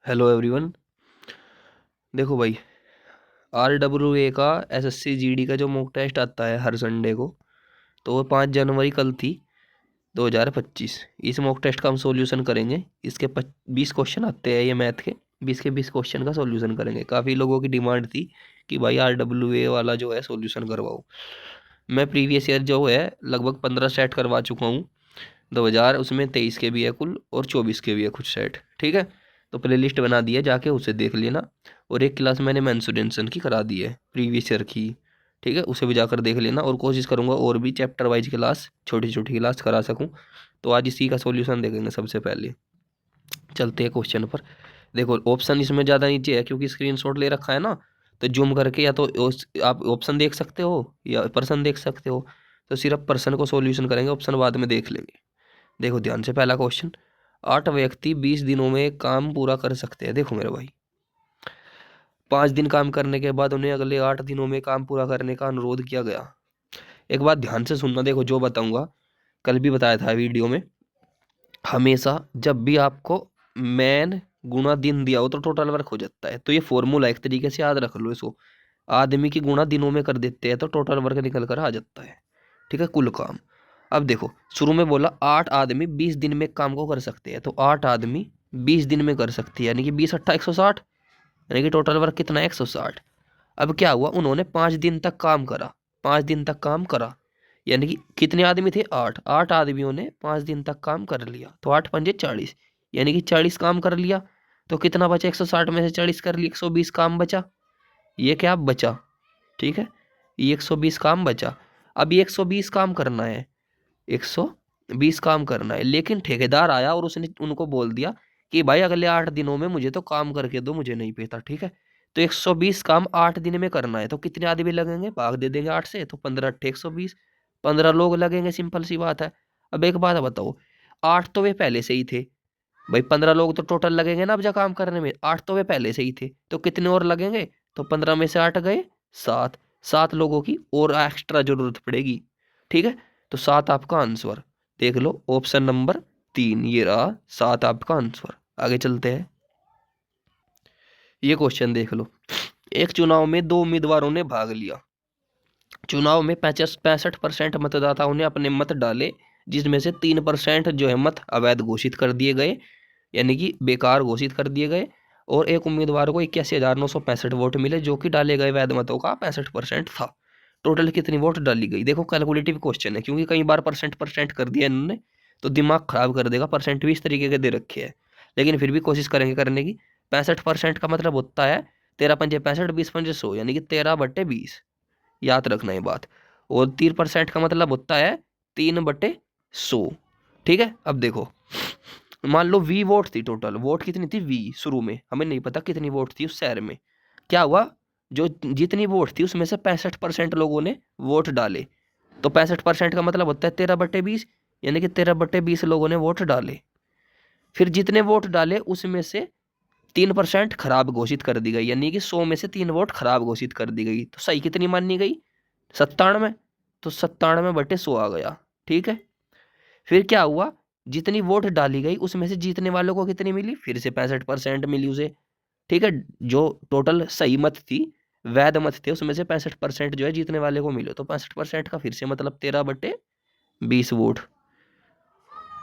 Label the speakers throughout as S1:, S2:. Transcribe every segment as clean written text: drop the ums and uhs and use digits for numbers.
S1: Hello everyone. देखो भाई, RWA का SSC GD का जो मॉक टेस्ट आता है हर संडे को, तो वो 5 जनवरी कल थी 2025। इस मॉक टेस्ट का हम सॉल्यूशन करेंगे। इसके 20 क्वेश्चन आते हैं, ये मैथ के 20 के 20 क्वेश्चन का सॉल्यूशन करेंगे। काफ़ी लोगों की डिमांड थी कि भाई RWA वाला जो है सॉल्यूशन करवाओ। मैं प्रीवियस ईयर जो है लगभग 15 सेट करवा चुका हूँ। 2000 उसमें 23 के भी है कुल और 24 के भी है कुछ सेट। ठीक है, तो प्ले लिस्ट बना दी है, जाके उसे देख लेना। और एक क्लास मैंने मेंसुरेशन की करा दी है प्रीवियस ईयर की। ठीक है, उसे भी जाकर देख लेना और कोशिश करूंगा और भी चैप्टर वाइज क्लास, छोटी छोटी क्लास करा सकूं। तो आज इसी का सॉल्यूशन देखेंगे। सबसे पहले चलते हैं क्वेश्चन पर। देखो, ऑप्शन इसमें ज़्यादा नीचे है क्योंकि स्क्रीनशॉट ले रखा है ना, तो जूम करके या तो आप ऑप्शन देख सकते हो या पर्सन देख सकते हो। तो सिर्फ पर्सन को सॉल्यूशन करेंगे, ऑप्शन बाद में देख लेंगे। देखो ध्यान से, पहला क्वेश्चन, 8 व्यक्ति 20 दिनों में काम पूरा कर सकते हैं। देखो मेरे भाई, 5 दिन काम करने के बाद उन्हें अगले 8 दिनों में काम पूरा करने का अनुरोध किया गया। एक बात ध्यान से सुनना, देखो जो बताऊंगा कल भी बताया था वीडियो में। हमेशा जब भी आपको मैन गुना दिन दिया हो तो टोटल वर्क हो जाता है। तो ये फॉर्मूला एक तरीके से याद रख लो इसको। आदमी की गुना दिनों में कर देते हैं तो टोटल वर्क निकल कर आ जाता है। ठीक है, कुल काम। अब देखो, शुरू में बोला 8 आदमी 20 दिन में काम को कर सकते हैं, तो 8 आदमी 20 दिन में कर सकती है, यानी कि 20 × 8 = 160, यानी कि टोटल वर्क कितना है 160। अब क्या हुआ, उन्होंने 5 दिन तक काम करा। 5 दिन तक काम करा, यानी कि कितने आदमी थे, 8 आदमियों ने 5 दिन तक काम कर लिया। तो 8 × 5 = 40, यानी कि 40 काम कर लिया। तो कितना बचा, 160 में से 40 कर लिया, 120 काम बचा। ये क्या बचा, ठीक है, ये 120 काम बचा। अब ये 120 काम करना है, 120 काम करना है, लेकिन ठेकेदार आया और उसने उनको बोल दिया कि भाई अगले 8 दिनों में मुझे तो काम करके दो, मुझे नहीं पता। ठीक है, तो 120 काम 8 दिन में करना है, तो कितने आदमी लगेंगे, भाग दे देंगे 8 से, तो 15 × 8 = 120। 15 लोग लगेंगे, सिंपल सी बात है। अब एक बात बताओ, 8 तो वे पहले से ही थे भाई। 15 लोग तो टोटल लगेंगे ना अब जा काम करने में, 8 तो वे पहले से ही थे, तो कितने और लगेंगे, तो 15 में से 8 गए 7। 7 लोगों की और एक्स्ट्रा जरूरत पड़ेगी। ठीक है, तो 7 आपका आंसर। देख लो ऑप्शन नंबर 3, ये रहा 7 आपका आंसर। आगे चलते हैं, ये क्वेश्चन देख लो। एक चुनाव में 2 उम्मीदवारों ने भाग लिया। चुनाव में 65% मतदाताओं ने अपने मत डाले, जिसमें से 3% जो है मत अवैध घोषित कर दिए गए, यानी कि बेकार घोषित कर दिए गए। और एक उम्मीदवार को 81,965 वोट मिले, जो कि डाले गए वैध मतों का 65% था। टोटल कितनी वोट डाली गई, देखो कैलकुलेटिव क्वेश्चन है, क्योंकि कई बार परसेंट परसेंट कर दिया इन्होंने, तो दिमाग खराब कर देगा। परसेंट भी इस तरीके के दे रखे हैं, लेकिन फिर भी कोशिश करेंगे करने की। 65% का मतलब होता है 13×5 = 65, 20×5 = 100, यानी कि 13/20। याद रखना ये बात। और 3% का मतलब होता है 3/100। ठीक है, अब देखो, मान लो वी वोट थी, टोटल वोट कितनी थी वी, शुरू में हमें नहीं पता कितनी वोट थी उस शहर में। क्या हुआ, जो जितनी वोट थी उसमें से 65% लोगों ने वोट डाले, तो 65% का मतलब होता है 13/20, यानी कि 13/20 लोगों ने वोट डाले। फिर जितने वोट डाले उसमें से 3% खराब घोषित कर दी गई, यानी कि 100 में से 3 वोट खराब घोषित कर दी गई, तो सही कितनी मानी गई, 97। तो 97/100 आ गया। ठीक है, फिर क्या हुआ, जितनी वोट डाली गई उसमें से जीतने वालों को कितनी मिली, फिर से 65% मिली उसे। ठीक है, जो टोटल सही मत थी, वैध मत थे, उसमें से 65% जो है जीतने वाले को मिले, तो 65% का फिर से मतलब 13/20 वोट।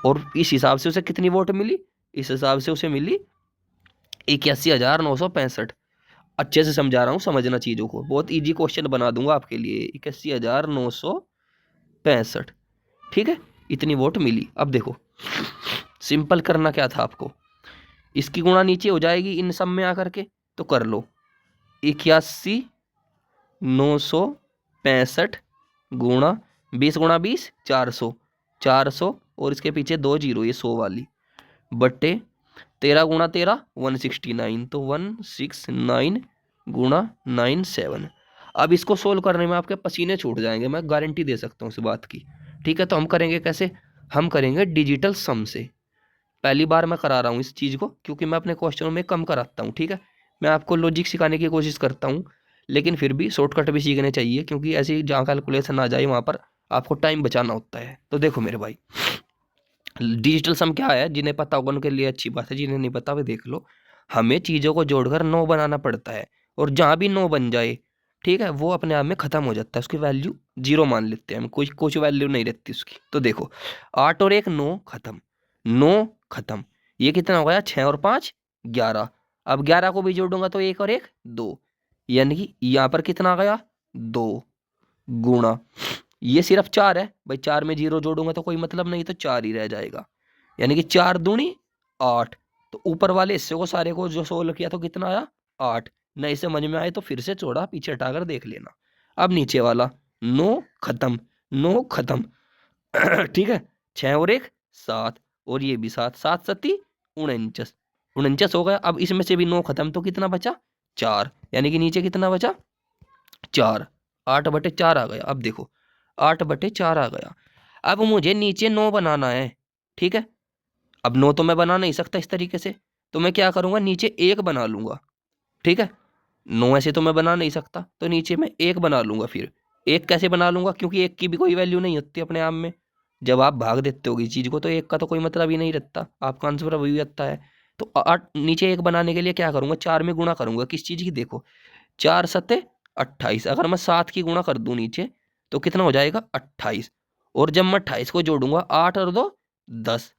S1: और इस हिसाब से उसे कितनी वोट मिली, इस हिसाब से उसे मिली 81,965। अच्छे से समझा रहा हूँ, समझना चीजों को, बहुत इजी क्वेश्चन बना दूंगा आपके लिए। 81,965, ठीक है, इतनी वोट मिली। अब देखो, सिंपल करना क्या था आपको, इसकी गुणा नीचे हो जाएगी इन सब में आकर के, तो कर लो। 81,965 गुणा 20 × 20 400, 400 और इसके पीछे 2 जीरो, ये 100 वाली, बट्टे 13 × 13 169, तो 169 गुणा 97। अब इसको सोल्व करने में आपके पसीने छूट जाएंगे, मैं गारंटी दे सकता हूँ इस बात की। ठीक है, तो हम करेंगे कैसे, हम करेंगे डिजिटल सम से। पहली बार मैं करा रहा हूँ इस चीज़ को, क्योंकि मैं अपने क्वेश्चनों में कम कराता हूँ। ठीक है, मैं आपको लॉजिक सिखाने की कोशिश करता हूँ, लेकिन फिर भी शॉर्टकट भी सीखने चाहिए, क्योंकि ऐसी जहाँ कैलकुलेशन आ जाए वहाँ पर आपको टाइम बचाना होता है। तो देखो मेरे भाई, डिजिटल सम क्या है, जिन्हें पता होगा उनके लिए अच्छी बात है, जिन्हें नहीं पता वे देख लो। हमें चीज़ों को जोड़कर 9 बनाना पड़ता है, और जहाँ भी 9 बन जाए, ठीक है, वो अपने आप में ख़त्म हो जाता है, उसकी वैल्यू 0 मान लेते हैं हम, कुछ कुछ वैल्यू नहीं रहती उसकी। तो देखो 8 और 1 9 खत्म, 9 खत्म, ये कितना हो गया 6 और 5 11। अब 11 को भी जोड़ूंगा तो 1 और 1 2, यानी कि यहाँ पर कितना आ गया 2 गुणा, ये सिर्फ 4 है भाई, 4 में 0 जोड़ूंगा तो कोई मतलब नहीं, तो 4 ही रह जाएगा, यानी कि 4 दूनी 8। तो ऊपर वाले हिस्से को सारे को जो सोल्व किया तो कितना आया 8। नहीं समझ में आए तो फिर से छोड़ा पीछे हटाकर देख लेना। अब नीचे वाला 9 खत्म, 9 खत्म ठीक है, 6 और 1 7, और ये भी 7, 7 सती 49, 49 हो गया। अब इसमें से भी 9 खत्म तो कितना बचा 4, यानी कि नीचे कितना बचा 4, 8/4 आ गया। अब देखो 8/4 आ गया। अब मुझे नीचे 9 बनाना है, ठीक है। अब 9 तो मैं बना नहीं सकता इस तरीके से, तो मैं क्या करूंगा नीचे 1 बना लूंगा, ठीक है। 9 ऐसे तो मैं बना नहीं सकता, तो नीचे मैं 1 बना लूंगा। फिर 1 कैसे बना लूंगा, क्योंकि 1 की भी कोई वैल्यू नहीं होती अपने आप में, जब आप भाग देते हो किसी चीज को तो 1 का तो कोई मतलब ही नहीं रहता, आपका आंसर वही आता है। तो 8 नीचे 1 बनाने के लिए क्या करूंगा 4 में गुणा करूंगा, किस चीज की देखो 4 सत्ते 28, अगर मैं 7 की गुणा कर दूं नीचे तो कितना हो जाएगा 28, और जब मैं 28 को जोड़ूंगा 8 और 2 10,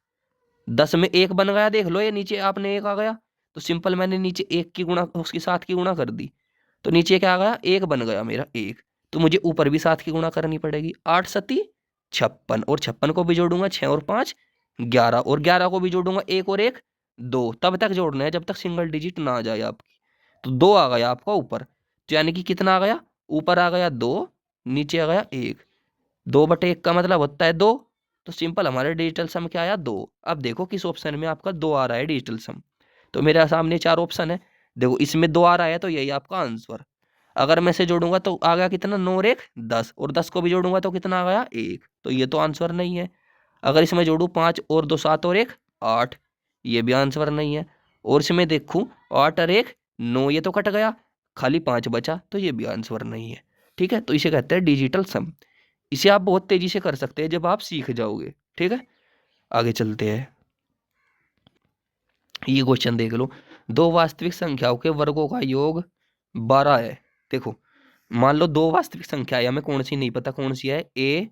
S1: 10 में 1 बन गया, देख लो ये नीचे आपने 1 आ गया, तो सिंपल मैंने नीचे 1 की गुणा उसकी 7 की गुणा कर दी, तो नीचे क्या आ गया 1 बन गया मेरा 1, तो मुझे ऊपर भी 7 की गुणा करनी पड़ेगी, 8 सती 56, और 56 को भी जोड़ूंगा 6 और 5 11, और 11 को भी जोड़ूंगा 1 और 1 2, तब तक जोड़ना है जब तक सिंगल डिजिट ना आ जाए आपकी। तो 2 आ गया आपका ऊपर, तो यानी कि कितना आ गया ऊपर आ गया 2, नीचे आ गया 1, 2/1 का मतलब होता है 2, तो सिंपल हमारे डिजिटल सम क्या आया 2। अब देखो किस ऑप्शन में आपका 2 आ रहा है डिजिटल सम, तो मेरे सामने 4 ऑप्शन है, देखो इसमें 2 आ रहा है तो यही आपका आंसर। अगर मैं से जोड़ूंगा तो आ गया कितना 9 और 1 10, और 10 को भी जोड़ूंगा तो कितना आ गया 1, तो ये तो आंसर नहीं है। अगर इसमें जोड़ू 5 और 2 7 और 1 8, ये भी आंसर नहीं है। और इसमें देखूं 8 और 1 9, ये तो कट गया, खाली 5 बचा, तो ये भी आंसर नहीं है। ठीक है, तो इसे कहते हैं डिजिटल सम। इसे आप बहुत तेजी से कर सकते हैं जब आप सीख जाओगे, ठीक है। आगे चलते हैं, ये क्वेश्चन देख लो, दो वास्तविक संख्याओं के वर्गों का योग 12 है। देखो मान लो दो वास्तविक संख्या है, हमें कौन सी नहीं पता कौन सी है, ए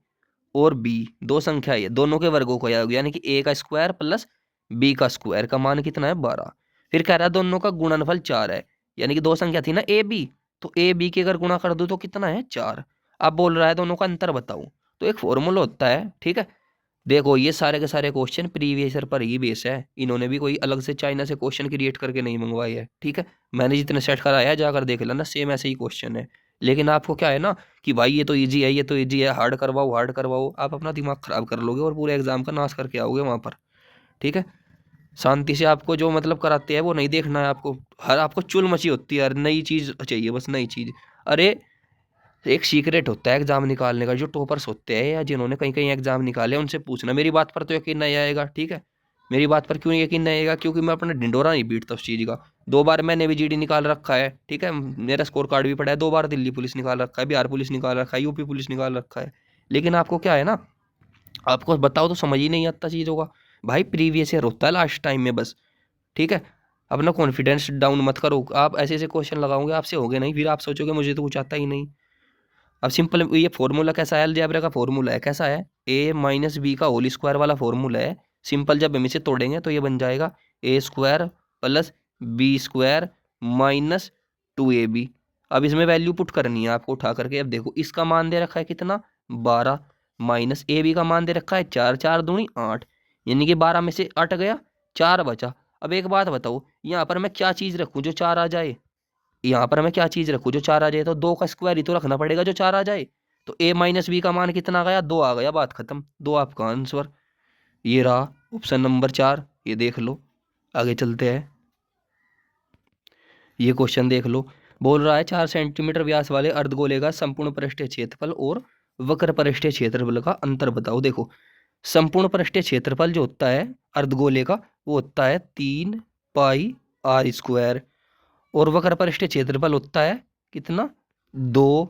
S1: और बी, दो संख्या है, दोनों के वर्गों का योग, यानी कि ए का स्क्वायर प्लस बी का स्क्वायर का मान कितना है 12। फिर कह रहा है दोनों का गुणनफल 4 है, यानी कि दो संख्या थी ना ए बी, तो ए बी के अगर गुणा कर दो तो कितना है 4। अब बोल रहा है दोनों का अंतर बताओ, तो एक फॉर्मूला होता है, ठीक है। देखो ये सारे के सारे क्वेश्चन प्रीवियस ईयर पर ही बेस है, इन्होंने भी कोई अलग से चाइना से क्वेश्चन क्रिएट करके नहीं मंगवाए है, ठीक है। मैंने जितने सेट कराया है जाकर देख लेना, सेम ऐसे ही क्वेश्चन है। लेकिन आपको क्या है ना कि भाई ये तो इजी है, ये तो इजी है, हार्ड करवाओ हार्ड करवाओ, आप अपना दिमाग खराब कर लोगे और पूरे एग्जाम का नाश करके आओगे वहाँ पर, ठीक है। शांति से आपको जो मतलब कराते हैं वो नहीं देखना है आपको, हर आपको चुल मची होती है, हर नई चीज़ चाहिए, बस नई चीज़। अरे एक सीक्रेट होता है एग्जाम निकालने का, जो टॉपर्स होते हैं या जिन्होंने कहीं कहीं एग्जाम निकाले उनसे पूछना, मेरी बात पर तो यकीन नहीं आएगा, ठीक है। मेरी बात पर क्यों यकीन नहीं आएगा, क्योंकि मैं अपना ढिंडोरा नहीं पीटता उस चीज़ का। 2 बार मैंने भी जीडी निकाल रखा है, ठीक है, मेरा स्कोर कार्ड भी पड़ा है, 2 बार दिल्ली पुलिस निकाल रखा है, बिहार पुलिस निकाल रखा है, यूपी पुलिस निकाल रखा है। लेकिन आपको क्या है ना, आपको बताओ तो समझ ही नहीं आता चीज़ों का। भाई प्रीवियस ईयर होता है लास्ट टाइम में बस, ठीक है। अपना कॉन्फिडेंस डाउन मत करो, आप ऐसे ऐसे क्वेश्चन लगाओगे आपसे होगे नहीं, फिर आप सोचोगे मुझे तो कुछ आता ही नहीं। अब सिंपल ये फॉर्मूला कैसा है, अलजेब्रा का फॉर्मूला है, कैसा है ए माइनस बी का होल स्क्वायर वाला फॉर्मूला है। सिंपल जब हम इसे तोड़ेंगे तो ये बन जाएगा A square plus B square minus 2ab। अब इसमें वैल्यू पुट करनी है आपको उठा करके। अब देखो इसका मान दे रखा है कितना 12, माइनस ए बी का मान दे रखा है 4, 4 दूनी 8, यानी कि 12 में से 8 गया 4 बचा। अब एक बात बताओ यहाँ पर मैं क्या चीज़ रखूँ जो 4 आ जाए, यहाँ पर मैं क्या चीज रखूँ जो 4 आ जाए, तो 2 का स्क्वायर ही तो रखना पड़ेगा जो 4 आ जाए। तो ए माइनस बी का मान कितना आ गया 2 आ गया, बात खत्म, 2 आपका आंसर। ये रहा ऑप्शन नंबर 4, ये देख लो। आगे चलते हैं, ये क्वेश्चन देख लो, बोल रहा है 4 सेंटीमीटर व्यास वाले अर्धगोले का संपूर्ण पृष्ठीय क्षेत्रफल और वक्र पृष्ठीय क्षेत्रफल का अंतर बताओ। देखो संपूर्ण पृष्ठीय क्षेत्रफल जो होता है अर्धगोले का वो होता है 3 पाई r स्क्वायर, और वक्र पृष्ठीय क्षेत्रफल होता है कितना 2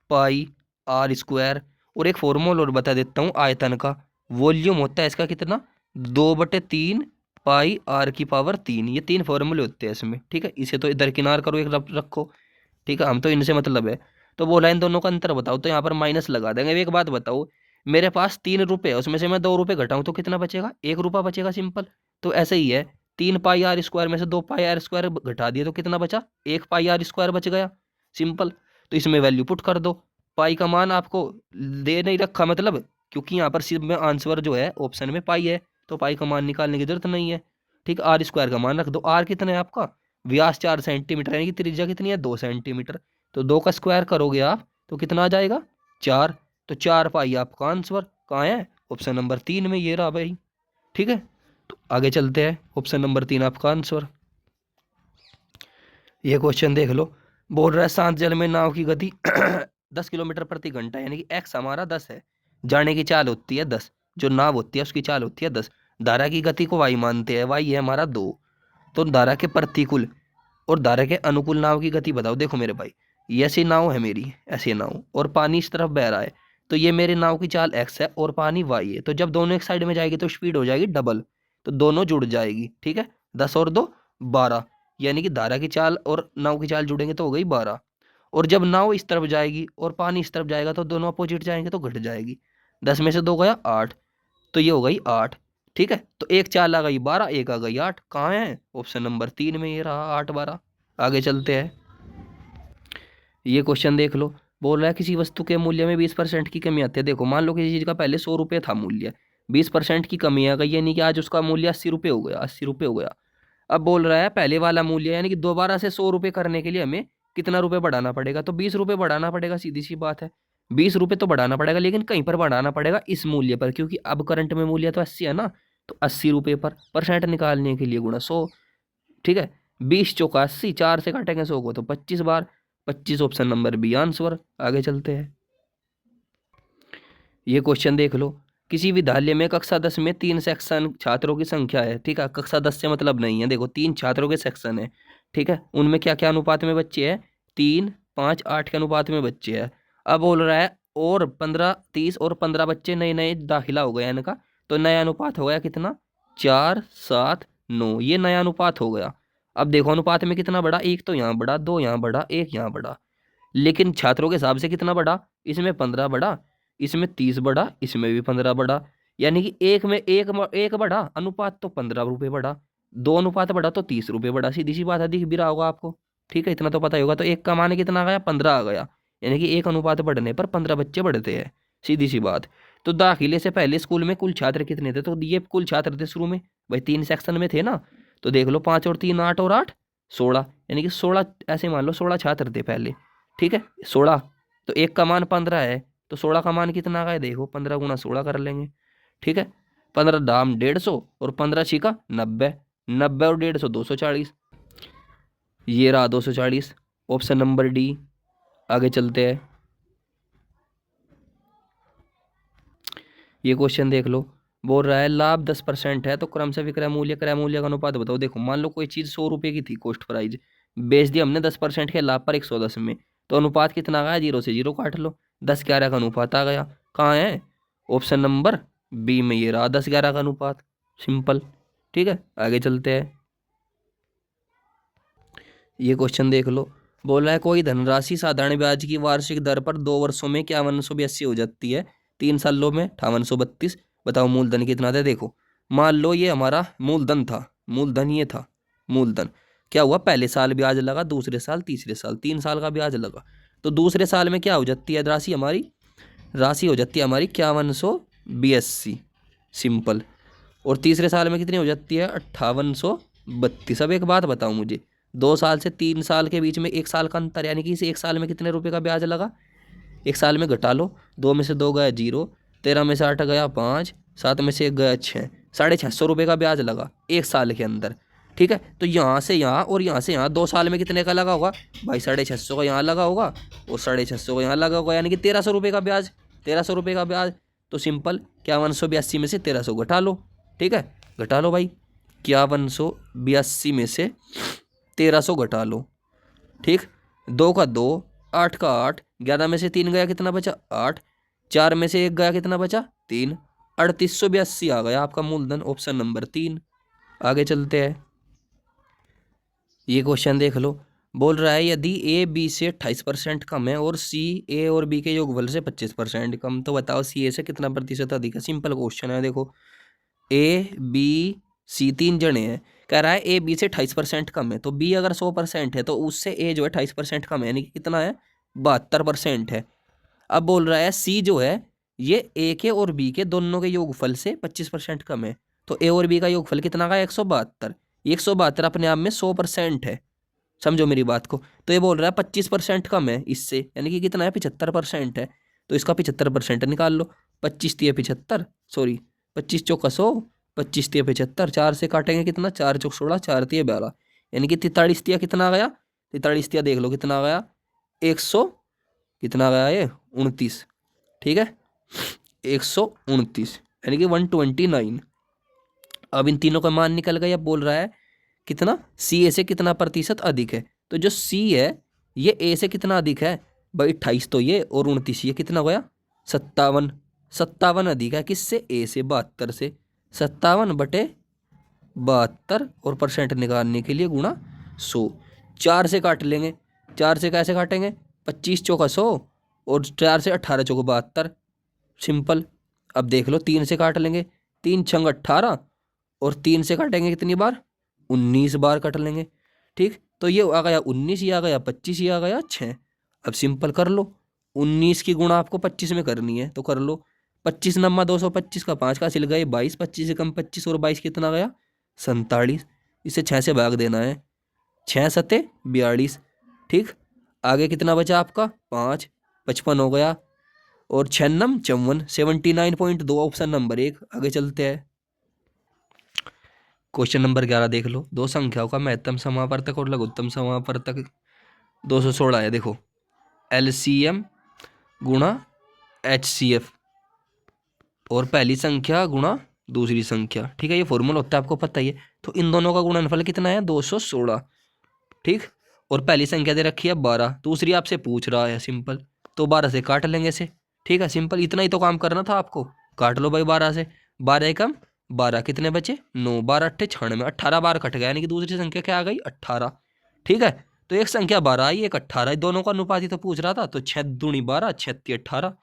S1: पाई r स्क्वायर। और एक फॉर्मूला और बता देता हूँ आयतन का, वॉल्यूम होता है इसका कितना 2/3 पाई आर की पावर 3, ये 3 फॉर्मूले होते हैं इसमें, ठीक है। इसे तो इधर किनार करो, एक रखो, ठीक है, हम तो इनसे मतलब है। तो बोला इन दोनों का अंतर बताओ, तो यहाँ पर माइनस लगा देंगे। एक बात बताओ, मेरे पास 3 रुपये है, उसमें से मैं 2 रुपये घटाऊं तो कितना बचेगा? 1 रुपया बचेगा, सिंपल। तो ऐसे ही है, 3 पाई आर स्क्वायर में से 2 पाई आर स्क्वायर घटा दिए तो कितना बचा? 1 पाई आर स्क्वायर बच गया, सिंपल। तो इसमें वैल्यू पुट कर दो। पाई का मान आपको दे नहीं रखा, मतलब क्योंकि यहाँ पर सिर्फ में आंसर जो है ऑप्शन में पाई है, तो पाई का मान निकालने की जरूरत नहीं है, ठीक। आर स्क्वायर का मान रख दो। आर कितना है आपका? व्यास 4 सेंटीमीटर, यानी कि त्रिज्या कितनी है? 2 सेंटीमीटर। तो 2 का स्क्वायर करोगे आप तो कितना आ जाएगा? 4। तो 4 पाई आपका आंसर कहाँ है? ऑप्शन नंबर 3 में, ये रहा भाई, ठीक है। तो आगे चलते हैं, ऑप्शन नंबर 3 आपका आंसर। ये क्वेश्चन देख लो, बोल रहा है शांत जल में नाव की गति 10 किलोमीटर प्रति घंटा, यानी कि एक्स हमारा 10 है, जाने की चाल होती है 10, जो नाव होती है उसकी चाल होती है 10। धारा की गति को वाई मानते हैं, वाई है हमारा 2। तो धारा के प्रतिकूल और धारा के अनुकूल नाव की गति बताओ। देखो मेरे भाई, ये ऐसी नाव है मेरी, ऐसी नाव, और पानी इस तरफ बह रहा है, तो ये मेरे नाव की चाल एक्स है और पानी वाई है। तो जब दोनों एक साइड में जाएगी तो स्पीड हो जाएगी डबल, तो दोनों जुड़ जाएगी, ठीक है। 10 और 2 12, यानी कि धारा की चाल और नाव की चाल जुड़ेंगे तो हो गई 12। और जब नाव इस तरफ जाएगी और पानी इस तरफ जाएगा तो दोनों अपोजिट जाएंगे तो घट जाएगी। 10 में से 2 गया 8, तो ये हो गई 8, ठीक है। तो एक चाल आ गई 12, एक आ गई 8, कहाँ है? ऑप्शन नंबर 3 में, ये रहा 8 12। आगे चलते हैं, ये क्वेश्चन देख लो, बोल रहा है किसी वस्तु के मूल्य में 20% की कमी आती है। देखो मान लो किसी चीज का पहले 100 रुपये था मूल्य, 20% की कमी आ गई, यानी कि आज उसका मूल्य 80 रुपये हो गया, 80 रुपये हो गया। अब बोल रहा है पहले वाला मूल्य, यानी कि दोबारा से 100 रुपये करने के लिए हमें कितना रुपये बढ़ाना पड़ेगा? तो 20 रुपये बढ़ाना पड़ेगा, सीधी सी बात है। 20 रुपये तो बढ़ाना पड़ेगा, लेकिन कहीं पर बढ़ाना पड़ेगा इस मूल्य पर, क्योंकि अब करंट में मूल्य तो 80 है ना, तो 80 रुपये पर परसेंट निकालने के लिए गुणा 100, ठीक है। 20 चौका 80, 4 से काटेंगे 100 को तो 25 बार, 25 ऑप्शन नंबर बी आंसर। आगे चलते हैं, ये क्वेश्चन देख लो, किसी विद्यालय में कक्षा 10 में 3 सेक्शन छात्रों की संख्या है, ठीक है। कक्षा 10 से मतलब नहीं है, देखो 3 छात्रों के सेक्शन है, ठीक है। उनमें क्या क्या अनुपात में बच्चे हैं? 3 5 8 के अनुपात में बच्चे हैं। अब बोल रहा है और 15 30 और 15 बच्चे नए नए दाखिला हो गया इनका, तो नया अनुपात हो गया कितना? 4 7 9, ये नया अनुपात हो गया। अब देखो अनुपात में कितना बड़ा, एक तो यहाँ बड़ा, 2 यहाँ बड़ा, 1 यहाँ बड़ा, लेकिन छात्रों के हिसाब से कितना बड़ा? इसमें 15 बड़ा, इसमें 30 बड़ा, इसमें भी 15 बड़ा, यानी कि एक में एक बड़ा अनुपात तो 15 रुपये बड़ा, 2 अनुपात बड़ा तो 30 रुपये बड़ा, सीधी सी बात है, दिख भी रहा होगा आपको, ठीक है। इतना तो पता ही होगा। तो एक का मान कितना आ गया? 15 आ गया, यानी कि एक अनुपात बढ़ने पर 15 बच्चे बढ़ते हैं, सीधी सी बात। तो दाखिले से पहले स्कूल में कुल छात्र कितने थे? तो ये कुल छात्र थे शुरू में भाई, 3 सेक्शन में थे ना, तो देख लो 5 और 3 8 और 8 16, यानी कि 16, ऐसे मान लो 16 छात्र थे पहले, ठीक है। 16, तो एक का मान 15 है, तो 16 का मान कितना आ गया? देखो 15 गुना 16 कर लेंगे, ठीक है। 15 दाम 150 और 15 छिका 90, 90 और 150 240, ये रहा 240, ऑप्शन नंबर डी। आगे चलते हैं, ये क्वेश्चन देख लो, बोल रहा है लाभ 10% है तो क्रम से विक्रय मूल्य क्रय मूल्य का अनुपात बताओ। देखो मान लो कोई चीज 100 रुपये की थी, कॉस्ट प्राइस, बेच दी हमने 10% के लाभ पर 110 में, तो अनुपात कितना आ गया? 0 से 0 काट लो, 10-11 का अनुपात आ गया, कहाँ है? ऑप्शन नंबर बी में, ये रहा 10-11 का अनुपात, सिंपल, ठीक है। आगे चलते हैं, ये क्वेश्चन देख लो, बोल रहा है कोई धनराशि साधारण ब्याज की वार्षिक दर पर 2 वर्षों में 5182 हो जाती है, 3 सालों में 5832, बताओ मूलधन कितना था? देखो मान लो ये हमारा मूलधन था, मूलधन ये था मूलधन, क्या हुआ? पहले साल ब्याज लगा, दूसरे साल, तीसरे साल, 3 साल का ब्याज लगा, तो दूसरे साल में क्या हो जाती है राशि हमारी? राशि हो जाती है हमारी 5182, सिंपल। और तीसरे साल में कितनी हो जाती है? 5832। अब एक बात बताओ मुझे, 2 साल से 3 साल के बीच में 1 साल का अंतर, यानी कि इस 1 साल में कितने रुपए का ब्याज लगा? 1 साल में घटा लो, 2 में से 2 गया 0, 13 में से 8 गया 5, 7 में से 1 गया 6, 650 रुपये का ब्याज लगा 1 साल के अंदर, ठीक है। तो यहाँ से यहाँ और यहाँ से यहाँ 2 साल में कितने का लगा होगा भाई? 650 का यहाँ लगा होगा और 650 का यहाँ लगा होगा, यानी कि 1300 रुपये का ब्याज, 1300 रुपये का ब्याज। तो सिंपल 5182 में से 1300 घटा लो, ठीक है, घटा लो भाई, 5182 में से 1300 घटा लो, ठीक। 2 का 2, 8 का 8, 11 में से 3 गया कितना बचा? 8, 4 में से 1 गया कितना बचा? 3, 3882 आ गया आपका मूलधन, ऑप्शन नंबर 3। आगे चलते हैं। ये क्वेश्चन देख लो। बोल रहा है यदि ए बी से 28% कम है और सी ए और बी के योगफल से 25% कम, तो बताओ सी ए से कितना प्रतिशत अधिक है। सिंपल क्वेश्चन है। देखो ए बी सी तीन जने हैं। कह रहा है ए बी से 28% कम है, तो बी अगर 100% है तो उससे ए जो है 28% कम है, यानी कि कितना है 72% है। अब बोल रहा है सी जो है ये ए के और बी के दोनों के योगफल से 25% कम है, तो ए और बी का योगफल कितना का 172। 172 अपने आप में 100% है, समझो मेरी बात को। तो ये बोल रहा है 25% कम है इससे, यानी कि कितना है 75% है, तो इसका 75% निकाल लो। 25 तिया 75, सॉरी 25 चौका 100, 25 तिया 75, 4 से काटेंगे कितना 4 चौक 16, 4 तिया 12, यानी कि 43 तिया कितना आ गया 43 तिया देख लो कितना आ गया 100, कितना आ गया ये 29, ठीक है 129, यानी कि 129। अब इन तीनों का मान निकल गया। अब बोल रहा है कितना सी ए से कितना प्रतिशत अधिक है, तो जो सी है ये ए से कितना अधिक है भाई 28, तो ये और 29 ये कितना हो गया 57। 57 अधिक है किससे ए से 72 से, 57/72 और परसेंट निकालने के लिए गुणा 100। 4 से काट लेंगे। 4 से कैसे काटेंगे 25 चौका 100 और 4 से 18 चौका 72, सिंपल। अब देख लो 3 से काट लेंगे, 3 छंग 18 और 3 से काटेंगे कितनी बार 19 बार कट लेंगे, ठीक। तो ये आ गया 19, ये आ गया 25, ये आ गया 6। अब सिंपल कर लो, 19 की गुणा आपको 25 में करनी है तो कर लो। 25 नम्मा 225 का 5 का सिल गए 22, 25 से कम 25 और 22 कितना गया 47। इसे 6 से भाग देना है, 6 सते 42, ठीक। आगे कितना बचा आपका 5, 55 हो गया और 6 नम 54, 79.2 ऑप्शन नंबर 1। आगे चलते हैं। क्वेश्चन नंबर 11 देख लो। दो संख्याओं का महत्तम समावर्तक और लघुत्तम समावर्तक 216 है। देखो एलसीएम गुणा एचसीएफ और पहली संख्या गुणा दूसरी संख्या, ठीक है। ये फॉर्मूला होता है आपको पता ही है। तो इन दोनों का गुणनफल कितना है 216, ठीक। और पहली संख्या दे रखी है 12, दूसरी आपसे पूछ रहा है सिंपल, तो 12 से काट लेंगे इसे, ठीक है सिंपल। इतना ही तो काम करना था आपको, काट लो भाई 12 से। 12 एकम 12, कितने बचे 9, 12 अट्ठे 96, 18 बार कट गया, यानी कि दूसरी संख्या क्या आ गई 18, ठीक है। तो एक संख्या 12 आई, एक 18, दोनों का अनुपात ही तो पूछ रहा था। तो 6 दूनी 12, 36 18,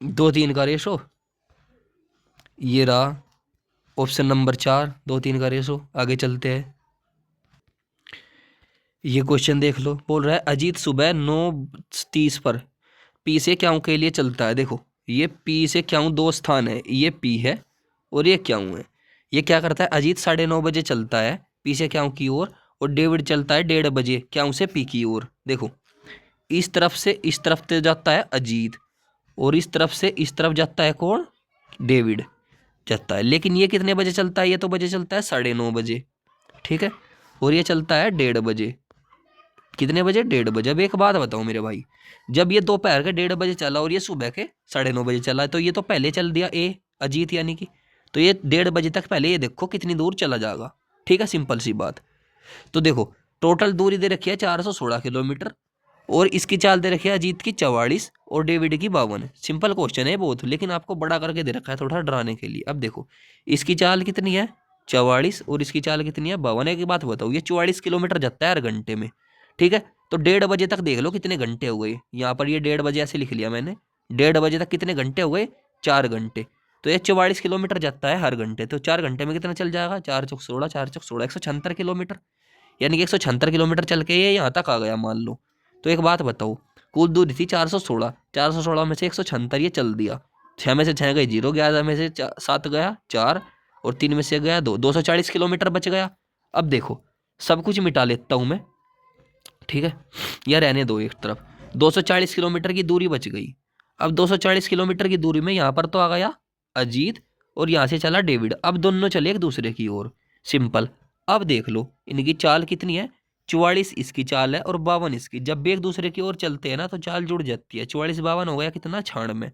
S1: 2 3 का रेशो ये रहा ऑप्शन नंबर 4, 2 3 का रेशो। आगे चलते हैं। ये क्वेश्चन देख लो। बोल रहा है अजीत सुबह 9:30 पर पी से क्याऊ के लिए चलता है। देखो ये पी से क्याऊ दो स्थान है, ये पी है और ये क्याऊ है। ये क्या करता है अजीत 9:30 बजे चलता है पी से क्याऊ की ओर और डेविड चलता है 1:30 बजे क्याऊ से पी की ओर। देखो इस तरफ से इस तरफ से जाता है अजीत और इस तरफ से इस तरफ जाता है कौन डेविड जाता है। लेकिन ये कितने बजे चलता है, ये तो बजे चलता है 9:30 बजे, ठीक है। और ये चलता है 1:30 बजे, कितने बजे 1:30 बजे। अब एक बात बताओ मेरे भाई, जब ये दोपहर के 1:30 बजे चला और ये सुबह के 9:30 बजे चला है, तो ये तो पहले चल दिया ए अजीत यानी कि, तो ये 1:30 बजे तक पहले ये देखो कितनी दूर चला जाएगा, ठीक है सिंपल सी बात। तो देखो टोटल दूरी दे रखी है 416 किलोमीटर और इसकी चाल दे रखी है अजीत की 44 और डेविड की 52। सिंपल क्वेश्चन है बहुत, लेकिन आपको बड़ा करके दे रखा है थोड़ा डराने के लिए। अब देखो इसकी चाल कितनी है 44 और इसकी चाल कितनी है 52। की बात बताओ ये 44 किलोमीटर जाता है हर घंटे में, ठीक है। तो 1:30 बजे तक देख लो कितने घंटे हो गए, यहाँ पर ये 1:30 बजे ऐसे लिख लिया मैंने, 1:30 बजे तक कितने घंटे हो गए 4 घंटे। तो ये 44 किलोमीटर जाता है हर घंटे, तो 4 घंटे में कितना चल जाएगा 4 चौक 16, 4 चौक 16, 176 किलोमीटर, यानी कि 176 किलोमीटर चल के ये यहाँ तक आ गया मान लो। तो एक बात बताओ कुल दूरी थी 416, 416 में से 176 ये चल दिया, 6 में से 6 गए 0, 11 में से 7 गया 4 और 3 में से गया 2, 240 किलोमीटर बच गया। अब देखो सब कुछ मिटा लेता हूँ मैं, ठीक है, या रहने दो एक तरफ। 240 किलोमीटर की दूरी बच गई। अब 240 किलोमीटर की दूरी में यहाँ पर तो आ गया अजीत और यहाँ से चला डेविड। अब दोनों चले एक दूसरे की ओर, सिंपल। अब देख लो इनकी चाल कितनी है 44 इसकी चाल है और 52 इसकी। जब भी एक दूसरे की ओर चलते हैं ना तो चाल जुड़ जाती है। 44 52 हो गया कितना 96,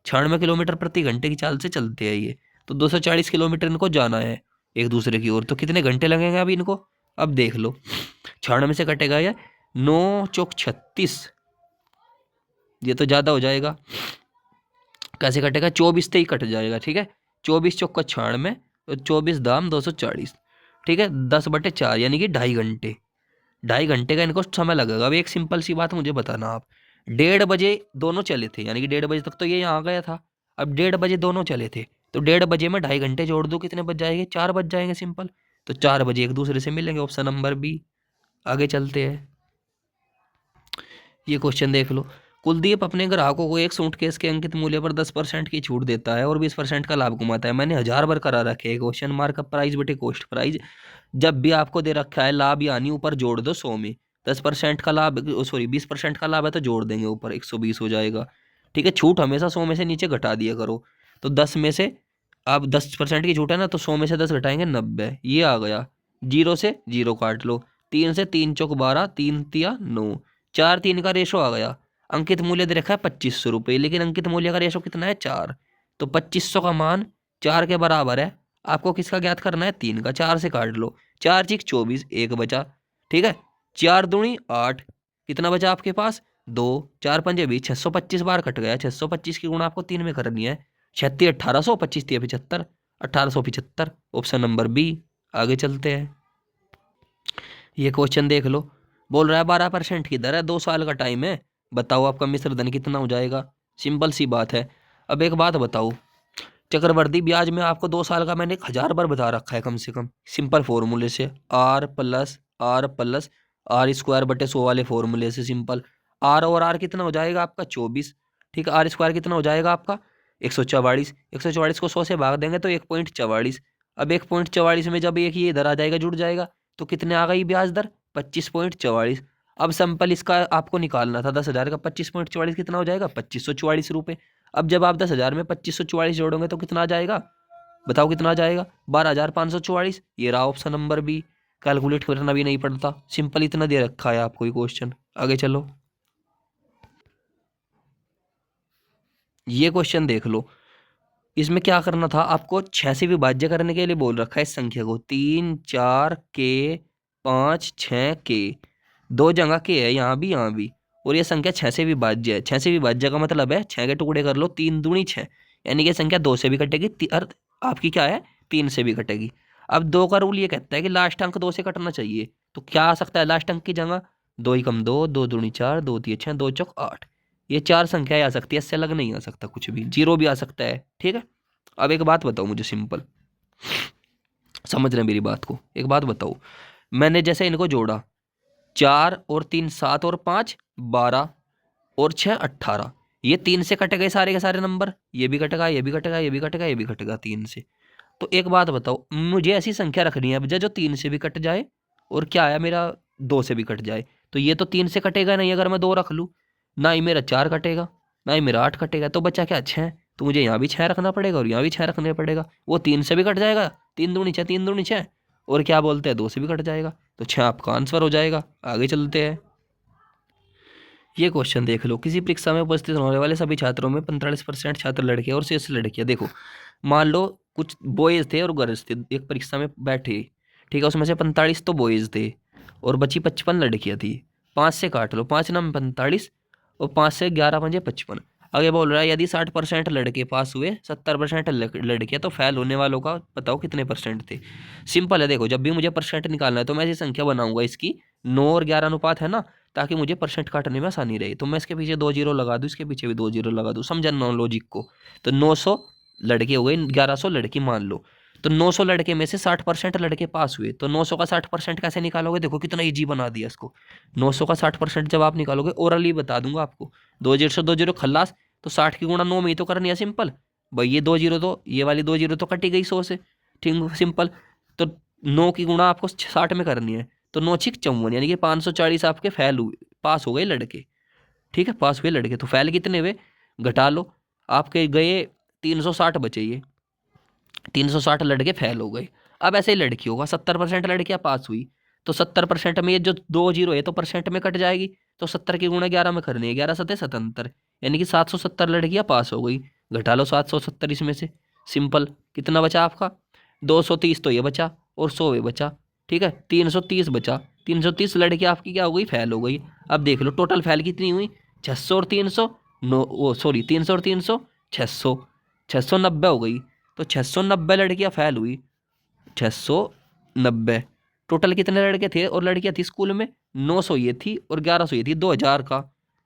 S1: 96 किलोमीटर प्रति घंटे की चाल से चलते हैं ये। तो 240 किलोमीटर इनको जाना है एक दूसरे की ओर, तो कितने घंटे लगेंगे अभी इनको। अब देख लो 96 से कटेगा ये 9 चौक 36, ये तो ज्यादा हो जाएगा, कैसे कटेगा 24 से ही कट जाएगा, ठीक है। 24 चौक का 96 तो 24 दाम 240, ठीक है, 10/4 यानी कि 2.5 घंटे। 2.5 घंटे का इनको समय लगेगा। अब एक सिंपल सी बात मुझे बताना आप, 1:30 बजे दोनों चले थे, यानी कि 1:30 बजे तक तो ये यहाँ गया था। अब 1:30 बजे दोनों चले थे, तो 1:30 बजे में 2.5 घंटे जोड़ दो, कितने बज जाएंगे? 4 बज जाएंगे सिंपल। तो 4 बजे एक दूसरे से मिलेंगे, ऑप्शन नंबर बी। आगे चलते हैं, ये क्वेश्चन देख लो। कुलदीप अपने ग्राहकों को एक सूटकेस के अंकित मूल्य पर 10% की छूट देता है और 20% का लाभ कमाता है। मैंने 1000 बार करा रखे है क्वेश्चन, मार्कअप प्राइस बटे कॉस्ट प्राइस। जब भी आपको दे रखा है लाभ यानी ऊपर जोड़ दो 100 में, 10% का लाभ, सॉरी 20% का लाभ है तो जोड़ देंगे ऊपर, 120 हो जाएगा। ठीक है, छूट हमेशा 100 में से नीचे घटा दिया करो। तो 10 में से, अब 10% की छूट है ना, तो 100 में से 10 घटाएंगे 90, ये आ गया। 0 से 0 काट लो, 3 से 3 चौक 12, 3 तिया 9, 4 3 का रेशो आ गया। अंकित मूल्य दे रखा है 2500 रुपये, लेकिन अंकित मूल्य का रेशो कितना है? 4। तो 2500 का मान 4 के बराबर है। आपको किसका ज्ञात करना है? 3 का। 4 से काट लो, 4 6 24, 1 बचा। ठीक है, 4 दूनी 8, कितना बचा आपके पास? 2, 4 पंजे 20, 625 बार कट गया। 625 की गुणा आपको 3 में करनी है। 36 1800, 25 3 75, 1875, ऑप्शन नंबर बी। आगे चलते हैं, ये क्वेश्चन देख लो। बोल रहा है 12% की दर है, 2 साल का टाइम है, बताओ आपका मिश्र धन कितना हो जाएगा? सिंपल सी बात है। अब एक बात बताओ, चक्रवृद्धि ब्याज में आपको 2 साल का मैंने 1000 बार बता रखा है कम से कम, सिंपल फॉर्मूले से, R+R+R² बटे 100 वाले फॉर्मूले से सिंपल। आर और आर कितना हो जाएगा आपका? 24। ठीक है, R² कितना हो जाएगा आपका? 144। 144 को 100 से भाग देंगे तो 1.44। अब 1.44 में जब एक ये इधर आ जाएगा, जुड़ जाएगा, तो कितने आ गई ब्याज दर? 25.44। अब सिंपल इसका आपको निकालना था 10,000 का, 25.44 कितना हो जाएगा? 2544 रुपये। अब जब आप 10,000 में 2544 जोड़ोगे तो कितना आ जाएगा? बताओ कितना आ जाएगा? 12,544। ये रहा ऑप्शन नंबर बी। कैलकुलेट करना भी नहीं पड़ता, सिंपल इतना दे रखा है आपको ये क्वेश्चन। आगे चलो, ये क्वेश्चन देख लो। इसमें क्या करना था आपको? 6 से विभाज्य करने के लिए बोल रखा है इस संख्या को। 3 4 के 5 6 के, 2 जगह के है यहाँ भी यहाँ भी, और ये संख्या 6 से विभाज्य है। 6 से विभाज्य का मतलब है 6 के टुकड़े कर लो, 3 दूनी 6, यानी कि संख्या 2 से भी कटेगी, अर्थ आपकी क्या है? 3 से भी कटेगी। अब 2 का रूल ये कहता है कि लास्ट अंक 2 से कटना चाहिए, तो क्या आ सकता है लास्ट अंक की जगह? 2 ही कम 2, 2 दूनी 4, 2 तिये 6, 2 चौक 8। ये 4 संख्याएं आ सकती है, इससे अलग नहीं आ सकता कुछ भी, जीरो भी आ सकता है। ठीक है, अब एक बात बताओ मुझे, सिंपल समझ रहे हैं मेरी बात को? एक बात बताओ, मैंने जैसे इनको जोड़ा, 4 और 3 7 और 5 12 और 6 18, ये 3 से कटे गए सारे के सारे नंबर, ये भी कटेगा, ये भी कटेगा, ये भी कटेगा, ये भी कटेगा 3 से। तो एक बात बताओ, मुझे ऐसी संख्या रखनी है अब जो 3 से भी कट जाए और क्या आया मेरा? 2 से भी कट जाए। तो ये तो 3 से कटेगा नहीं अगर मैं 2 रख लूँ, ना ही मेरा 4 कटेगा, ना ही मेरा 8 कटेगा, तो बच्चा क्या? 6। तो मुझे यहाँ भी 6 रखना पड़ेगा और यहाँ भी 6 रखना पड़ेगा। वो 3 से भी कट जाएगा, 3 दूनी 6, 3 दूनी 6, और क्या बोलते हैं 2 से भी कट जाएगा, तो 6 आपका आंसर हो जाएगा। आगे चलते हैं, ये क्वेश्चन देख लो। किसी परीक्षा में उपस्थित होने वाले सभी छात्रों में 45% छात्र लड़के और शेष लड़कियां। देखो, मान लो कुछ बॉयज थे और गर्ल्स थे, एक परीक्षा में बैठे, ठीक है, उसमें से 45 तो बॉयज थे और बची 55 लड़कियां थी। 5 से काट लो, 5 नाम 45 और 5 से 11 पंजे 55। आगे बोल रहा है यदि 60% लड़के पास हुए, 70% लड़कियां, तो फेल होने वालों का बताओ कितने परसेंट थे? सिंपल है, देखो जब भी मुझे परसेंट निकालना है तो मैं ऐसी संख्या बनाऊंगा इसकी 9 और 11 अनुपात है ना, ताकि मुझे परसेंट काटने में आसानी रहे। तो मैं इसके पीछे 2 जीरो लगा दूँ, इसके पीछे भी 2 जीरो लगा दूँ, समझा ना लॉजिक को? तो 900 लड़के हो गए, 1100 लड़की मान लो, तो 900 लड़के में से 60% लड़के पास हुए, तो 900 का 60% कैसे निकालोगे? देखो कितना इजी बना दिया इसको। 900 का 60% जब आप निकालोगे, ओरली बता दूंगा आपको, 2 जीरो से 2 जीरो खल्लास, तो 60 की गुणा 9 में ही तो करनी है सिंपल भाई। ये 2 जीरो, तो ये वाली 2 जीरो तो कटी गई 100 से, ठीक सिंपल। तो 9 की गुणा आपको 60 में करनी है, तो 9 छिक 54, यानी कि 540 आपके फेल हुए, पास हो गए लड़के। ठीक है, पास हुए लड़के, तो फेल कितने हुए? घटा लो, आपके गए 360 बचे, ये 360 लड़के फेल हो गए। अब ऐसे ही लड़कियों का 70% लड़कियां पास हुई, तो 70% में ये जो 2 जीरो है तो परसेंट में कट जाएगी, तो 70 की गुणा 11 में करनी है, 11 सत्ते 77, यानी कि 770 लड़कियां पास हो गई। घटा लो 770 इसमें से, सिंपल कितना बचा आपका? 230 तो ये बचा और 100 ये बचा। ठीक है, 330 बचा, 330 लड़कियां आपकी क्या हो गई? फेल हो गई। अब देख लो टोटल फेल कितनी हुई? 600 और 300, नो वो सॉरी 300 और 300, 600, 690 हो गई। तो 690 लड़कियां फेल हुई 690। टोटल कितने लड़के थे और लड़कियां थी स्कूल में? 900 ये थी और 1100 ये थी, 2000 का।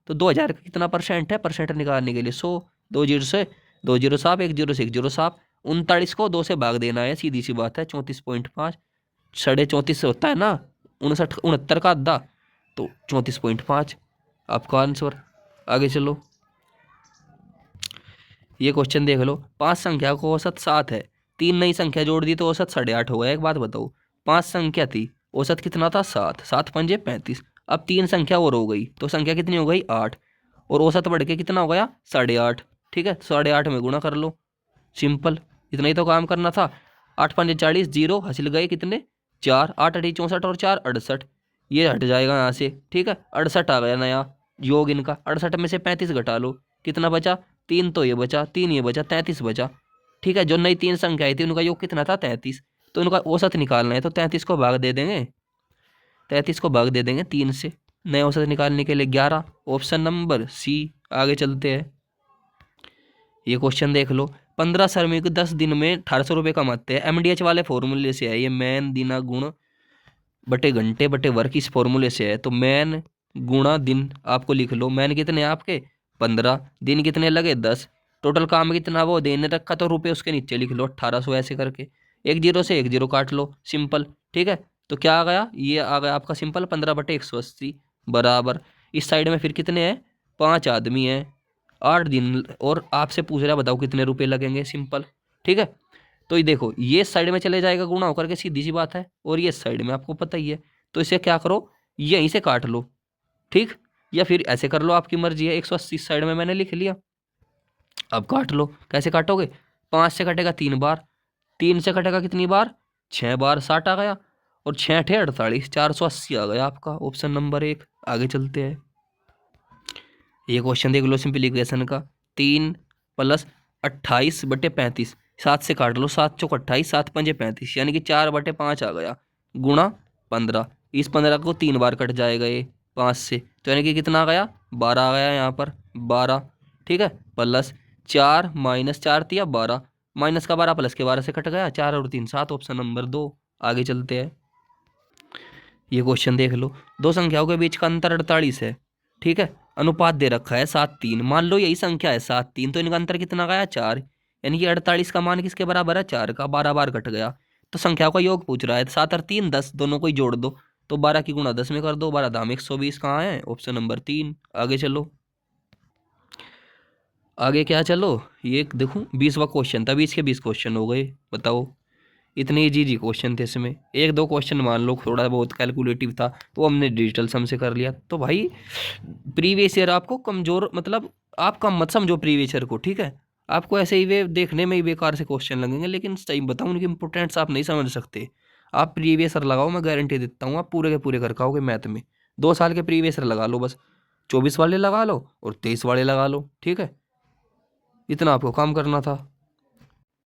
S1: तो 2000 का कितना परसेंट है? परसेंट निकालने के लिए 100, 2 जीरो से 2 जीरो साफ, 1 जीरो से 1 जीरो साफ। 39 को 2 से भाग देना है, सीधी सी बात है। 34.5 34.5 से होता है ना 69 का आधा, तो 34.5 आपका आंसर। आगे चलो, ये क्वेश्चन देख लो। 5 संख्या को औसत 7 है, 3 नई संख्या जोड़ दी तो औसत 8.5 हो गया। एक बात बताओ, 5 संख्या थी, औसत कितना था? 7, 7 पंजे 35। अब 3 संख्या और हो गई तो संख्या कितनी हो गई? 8, और औसत बढ़ के कितना हो गया? 8.5। ठीक है, 8.5 में गुणा कर लो, सिंपल, इतना ही तो काम करना था। 8 पंजे 40, जीरो हासिल गए कितने? 4, 8 अठी 64 और 4 68, ये हट जाएगा यहाँ से। ठीक है, 68 आ गया नया योग इनका। 68 में से 35 घटा लो, कितना बचा? 3 तो ये बचा, 3 ये बचा, 33 बचा। ठीक है, जो नई 3 संख्या आई थी उनका योग कितना था? 33। तो उनका औसत निकालना है तो 33 को भाग दे देंगे, 33 को भाग दे देंगे 3 से। नए औसत निकालने के लिए 11, ऑप्शन नंबर सी। आगे चलते हैं, ये क्वेश्चन देख लो। 15 श्रमिक 10 दिन में 1800 रुपये कमाते हैं। एमडीएच वाले फॉर्मूले से है ये, मैन दिना गुण बटे घंटे बटे वर्क, इस फॉर्मूले से है। तो मैन गुणा दिन आपको लिख लो। मैन कितने हैं आपके? 15, दिन कितने लगे? 10, टोटल काम कितना वो देने रखा तो रुपये उसके नीचे लिख लो 1800, ऐसे करके। 1 जीरो से 1 जीरो काट लो, सिंपल। ठीक है, तो क्या आ गया? ये आ गया आपका सिंपल 15 बटे 180 बराबर। इस साइड में फिर कितने हैं? 5 आदमी हैं, 8 दिन, और आपसे पूछ रहा बताओ कितने रुपए लगेंगे, सिंपल। ठीक है, तो ये देखो, ये साइड में चले जाएगा गुणा होकर के, सीधी सी बात है, और ये साइड में आपको पता ही है। तो इसे क्या करो, यहीं से काट लो। ठीक, या फिर ऐसे कर लो, आपकी मर्जी है। 180 साइड में मैंने लिख लिया, अब काट लो। कैसे काटोगे? 5 से कटेगा 3 बार, 3 से कटेगा कितनी बार? 6 बार, 60 आ गया, और 6 ठे 48, 480 आ गया आपका, ऑप्शन नंबर 1। आगे चलते हैं, ये क्वेश्चन देख लो सिंप्लीफिकेशन का। 3 प्लस 28 बटे 35, 7 से काट लो, 7 चौक 28, 7 पंजे 35, यानी कि 4 बटे 5 आ गया, गुणा 15। इस 15 को 3 बार कट जाएगा ये 5 से, तो यानी कि कितना आ गया? 12 आ गया यहाँ पर, 12। ठीक है, प्लस 4 माइनस 4 दिया 12, माइनस का 12 प्लस के 12 से कट गया, 4 और 3 7, ऑप्शन नंबर 2। आगे चलते हैं, ये क्वेश्चन देख लो। दो संख्याओं के बीच का अंतर 48 है। ठीक है, अनुपात दे रखा है 7:3। मान लो यही संख्या है 7:3, तो इनका अंतर कितना गया? 4, यानी कि 48 का मान किसके बराबर है? 4 का, 12 बार कट गया। तो संख्याओं का योग पूछ रहा है, 7 और 3 10, दोनों को ही जोड़ दो, तो 12 की गुणा 10 में कर दो, 12 दाम 120 कहाँ है? Option number 3। आगे चलो, आगे क्या चलो, ये देखो 20वां क्वेश्चन था, 20 के 20 क्वेश्चन हो गए, बताओ। इतने इजी जी क्वेश्चन थे इसमें, एक दो क्वेश्चन मान लो थोड़ा बहुत कैलकुलेटिव था तो हमने डिजिटल सम से कर लिया। तो भाई प्रीवियस ईयर आपको कमजोर, मतलब आप कम मत समझो प्रीवियस ईयर को। ठीक है, आपको ऐसे ही वे देखने में ही बेकार से क्वेश्चन लगेंगे, लेकिन सही बताऊँ उनकी इंपोर्टेंस आप नहीं समझ सकते। आप प्रीवियस ईयर लगाओ, मैं गारंटी देता हूँ आप पूरे के पूरे कर पाओगे मैथ में। 2 साल के प्रीवियस ईयर लगा लो बस, 24 वाले लगा लो और 23 वाले लगा लो। ठीक है, इतना आपको काम करना था।